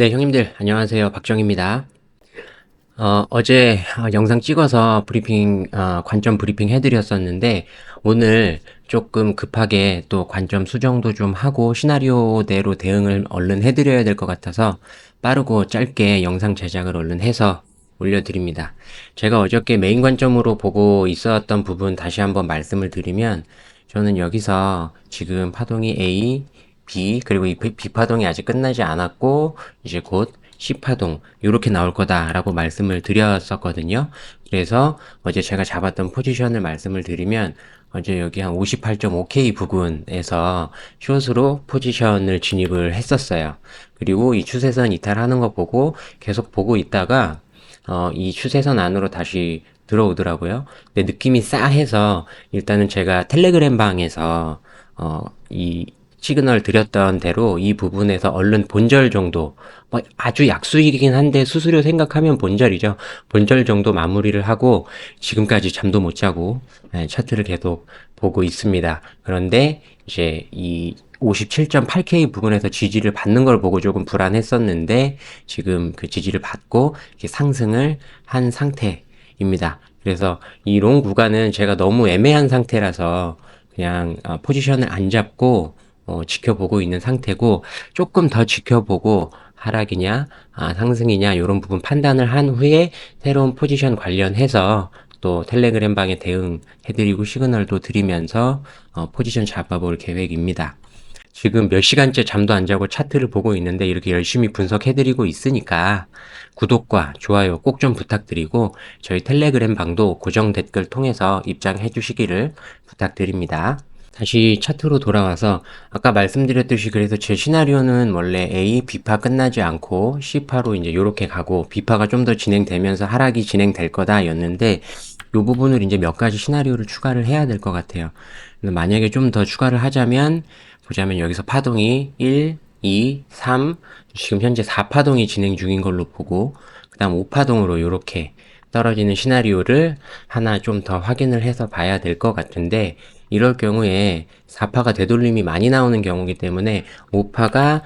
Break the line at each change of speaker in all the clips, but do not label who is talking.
네, 형님들, 안녕하세요. 박정입니다. 어제 영상 찍어서 관점 브리핑 해드렸었는데, 오늘 조금 급하게 또 관점 수정도 좀 하고, 시나리오대로 대응을 얼른 해드려야 될 것 같아서, 빠르고 짧게 영상 제작을 얼른 해서 올려드립니다. 제가 어저께 메인 관점으로 보고 있었던 부분 다시 한번 말씀을 드리면, 저는 여기서 지금 파동이 A, B, 그리고 이 B파동이 아직 끝나지 않았고, 이제 곧 C파동, 요렇게 나올 거다라고 말씀을 드렸었거든요. 그래서 어제 제가 잡았던 포지션을 말씀을 드리면, 어제 여기 한 58.5K 부근에서 숏으로 포지션을 진입을 했었어요. 그리고 이 추세선 이탈하는 거 보고 계속 보고 있다가, 이 추세선 안으로 다시 들어오더라고요. 근데 느낌이 싸해서 일단은 제가 텔레그램 방에서 이 시그널 드렸던 대로 이 부분에서 얼른 본절 정도, 뭐 아주 약수이긴 한데 수수료 생각하면 본절이죠. 본절 정도 마무리를 하고 지금까지 잠도 못 자고 차트를 계속 보고 있습니다. 그런데 이제 이 57.8K 부분에서 지지를 받는 걸 보고 조금 불안했었는데 지금 그 지지를 받고 이렇게 상승을 한 상태입니다. 그래서 이 롱 구간은 제가 너무 애매한 상태라서 그냥 포지션을 안 잡고 지켜보고 있는 상태고, 조금 더 지켜보고 하락이냐 상승이냐 이런 부분 판단을 한 후에 새로운 포지션 관련해서 또 텔레그램 방에 대응해드리고 시그널도 드리면서 포지션 잡아볼 계획입니다. 지금 몇 시간째 잠도 안 자고 차트를 보고 있는데 이렇게 열심히 분석해드리고 있으니까 구독과 좋아요 꼭 좀 부탁드리고, 저희 텔레그램 방도 고정 댓글 통해서 입장해 주시기를 부탁드립니다. 다시 차트로 돌아와서 아까 말씀드렸듯이, 그래서 제 시나리오는 원래 A, B파 끝나지 않고 C파로 이제 요렇게 가고 B파가 좀 더 진행되면서 하락이 진행될 거다 였는데, 요 부분을 이제 몇 가지 시나리오를 추가를 해야 될 것 같아요. 만약에 좀 더 추가를 하자면, 보자면 여기서 파동이 1, 2, 3, 지금 현재 4파동이 진행 중인 걸로 보고, 그 다음 5파동으로 요렇게 떨어지는 시나리오를 하나 좀 더 확인을 해서 봐야 될 것 같은데, 이럴 경우에 4파가 되돌림이 많이 나오는 경우이기 때문에 5파가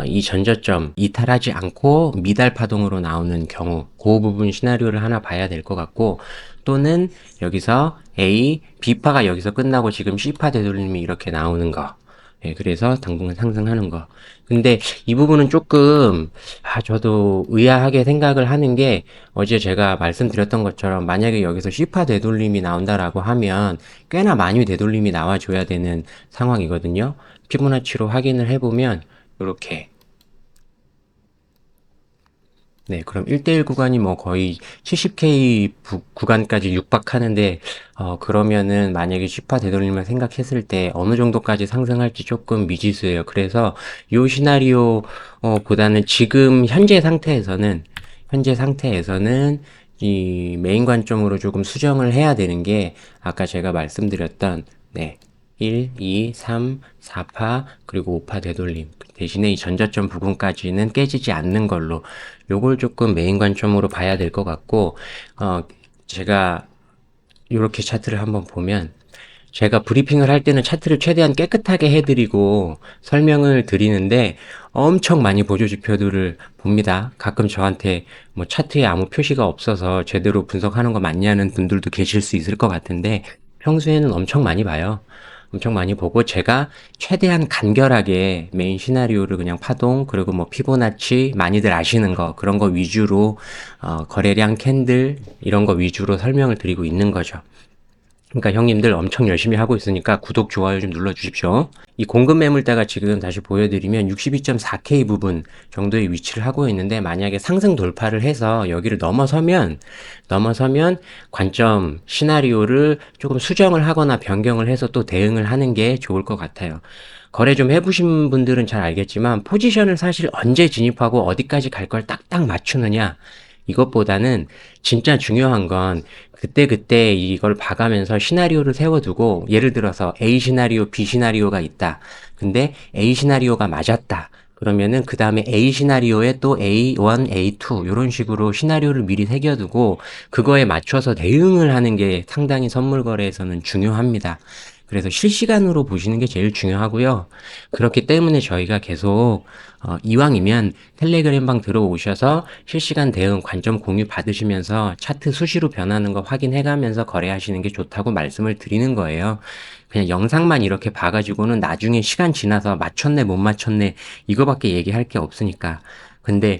이 전저점 이탈하지 않고 미달 파동으로 나오는 경우, 그 부분 시나리오를 하나 봐야 될 것 같고, 또는 여기서 A, B파가 여기서 끝나고 지금 C파 되돌림이 이렇게 나오는 거, 그래서 당분간 상승하는 거. 근데 이 부분은 조금, 저도 의아하게 생각을 하는 게, 어제 제가 말씀드렸던 것처럼 만약에 여기서 C파 되돌림이 나온다라고 하면 꽤나 많이 되돌림이 나와줘야 되는 상황이거든요. 피보나치로 확인을 해보면, 이렇게. 네, 그럼 1대1 구간이 뭐 거의 70K 구간까지 육박하는데, 그러면은 만약에 10파 되돌림을 생각했을 때 어느 정도까지 상승할지 조금 미지수예요. 그래서 요 시나리오, 보다는 지금 현재 상태에서는 이 메인 관점으로 조금 수정을 해야 되는 게, 아까 제가 말씀드렸던, 네, 1, 2, 3, 4파, 그리고 5파 되돌림. 대신에 이 전저점 부분까지는 깨지지 않는 걸로, 요걸 조금 메인 관점으로 봐야 될 것 같고, 제가 이렇게 차트를 한번 보면, 제가 브리핑을 할 때는 차트를 최대한 깨끗하게 해드리고 설명을 드리는데 엄청 많이 보조 지표들을 봅니다. 가끔 저한테 뭐 차트에 아무 표시가 없어서 제대로 분석하는 거 맞냐는 분들도 계실 수 있을 것 같은데, 평소에는 엄청 많이 봐요. 엄청 많이 보고 제가 최대한 간결하게 메인 시나리오를 그냥 파동, 그리고 뭐 피보나치 많이들 아시는 거, 그런 거 위주로 거래량 캔들 이런 거 위주로 설명을 드리고 있는 거죠. 그러니까 형님들 엄청 열심히 하고 있으니까 구독, 좋아요 좀 눌러주십시오. 이 공급 매물대가 지금 다시 보여드리면 62.4K 부분 정도의 위치를 하고 있는데, 만약에 상승 돌파를 해서 여기를 넘어서면 관점 시나리오를 조금 수정을 하거나 변경을 해서 또 대응을 하는 게 좋을 것 같아요. 거래 좀 해보신 분들은 잘 알겠지만, 포지션을 사실 언제 진입하고 어디까지 갈 걸 딱딱 맞추느냐, 이것보다는 진짜 중요한 건 그때그때 이걸 봐가면서 시나리오를 세워두고, 예를 들어서 A 시나리오, B 시나리오가 있다. 근데 A 시나리오가 맞았다. 그러면은 그 다음에 A 시나리오에 또 A1, A2 이런 식으로 시나리오를 미리 새겨두고 그거에 맞춰서 대응을 하는 게 상당히 선물 거래에서는 중요합니다. 그래서 실시간으로 보시는 게 제일 중요하고요. 그렇기 때문에 저희가 계속 이왕이면 텔레그램방 들어오셔서 실시간 대응 관점 공유 받으시면서 차트 수시로 변하는 거 확인해가면서 거래하시는 게 좋다고 말씀을 드리는 거예요. 그냥 영상만 이렇게 봐가지고는 나중에 시간 지나서 맞췄네 못 맞췄네 이거밖에 얘기할 게 없으니까. 근데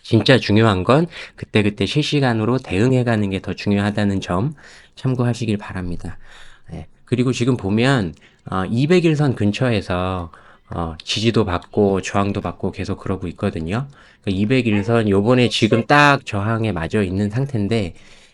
진짜 중요한 건 그때그때 실시간으로 대응해가는 게 더 중요하다는 점 참고하시길 바랍니다. 네. 그리고 지금 보면 200일선 근처에서 지지도 받고 저항도 받고 계속 그러고 있거든요. 200일선 요번에 지금 딱 저항에 맞아 있는 상태인데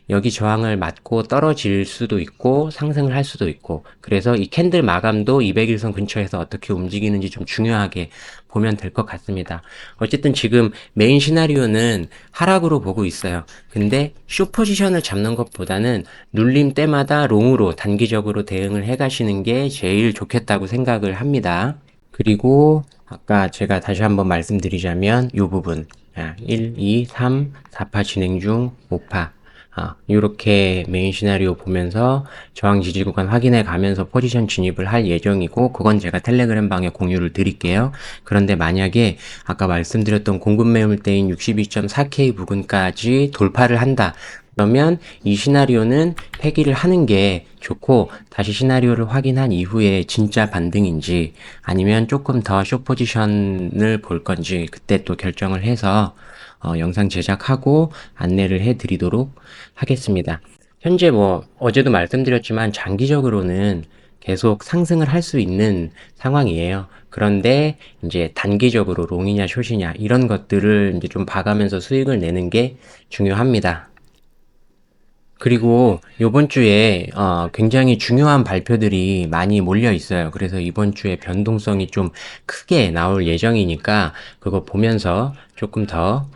여기 저항을 맞고 떨어질 수도 있고 상승을 할 수도 있고 그래서 이 캔들 마감도 200일선 근처에서 어떻게 움직이는지 좀 중요하게 보면 될 것 같습니다. 어쨌든 지금 메인 시나리오는 하락으로 보고 있어요. 근데 숏 포지션을 잡는 것보다는 눌림 때마다 롱으로 단기적으로 대응을 해 가시는 게 제일 좋겠다고 생각을 합니다. 그리고 아까 제가 다시 한번 말씀드리자면 이 부분 1, 2, 3, 4파 진행 중 5파 이렇게 메인 시나리오 보면서 저항 지지 구간 확인해 가면서 포지션 진입을 할 예정이고 그건 제가 텔레그램 방에 공유를 드릴게요. 그런데 만약에 아까 말씀드렸던 공급 매물대인 62.4K 부근까지 돌파를 한다. 그러면 이 시나리오는 폐기를 하는 게 좋고 다시 시나리오를 확인한 이후에 진짜 반등인지 아니면 조금 더 숏 포지션을 볼 건지 그때 또 결정을 해서 영상 제작하고 안내를 해 드리도록 하겠습니다. 현재 뭐 어제도 말씀드렸지만 장기적으로는 계속 상승을 할 수 있는 상황이에요. 그런데 이제 단기적으로 롱이냐 숏이냐 이런 것들을 이제 좀 봐가면서 수익을 내는 게 중요합니다. 그리고 요번 주에 굉장히 중요한 발표들이 많이 몰려 있어요. 그래서 이번 주에 변동성이 좀 크게 나올 예정이니까 그거 보면서 조금 더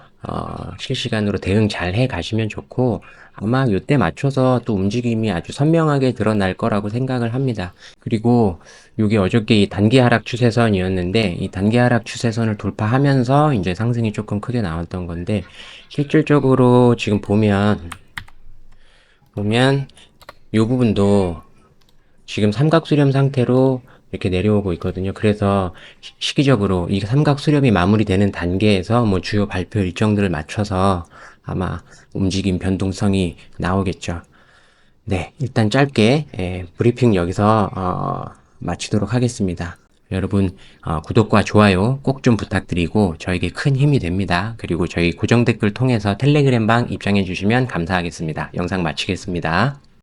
실시간으로 대응 잘 해 가시면 좋고 아마 요때 맞춰서 또 움직임이 아주 선명하게 드러날 거라고 생각을 합니다. 그리고 요게 어저께 이 단기 하락 추세선이었는데 이 단기 하락 추세선을 돌파하면서 이제 상승이 조금 크게 나왔던 건데 실질적으로 지금 보면 이 부분도 지금 삼각 수렴 상태로 이렇게 내려오고 있거든요. 그래서 시기적으로 이 삼각 수렴이 마무리되는 단계에서 뭐 주요 발표 일정들을 맞춰서 아마 움직임 변동성이 나오겠죠. 네, 일단 짧게 브리핑 여기서 마치도록 하겠습니다. 여러분 구독과 좋아요 꼭 좀 부탁드리고 저에게 큰 힘이 됩니다. 그리고 저희 고정 댓글 통해서 텔레그램 방 입장해 주시면 감사하겠습니다. 영상 마치겠습니다.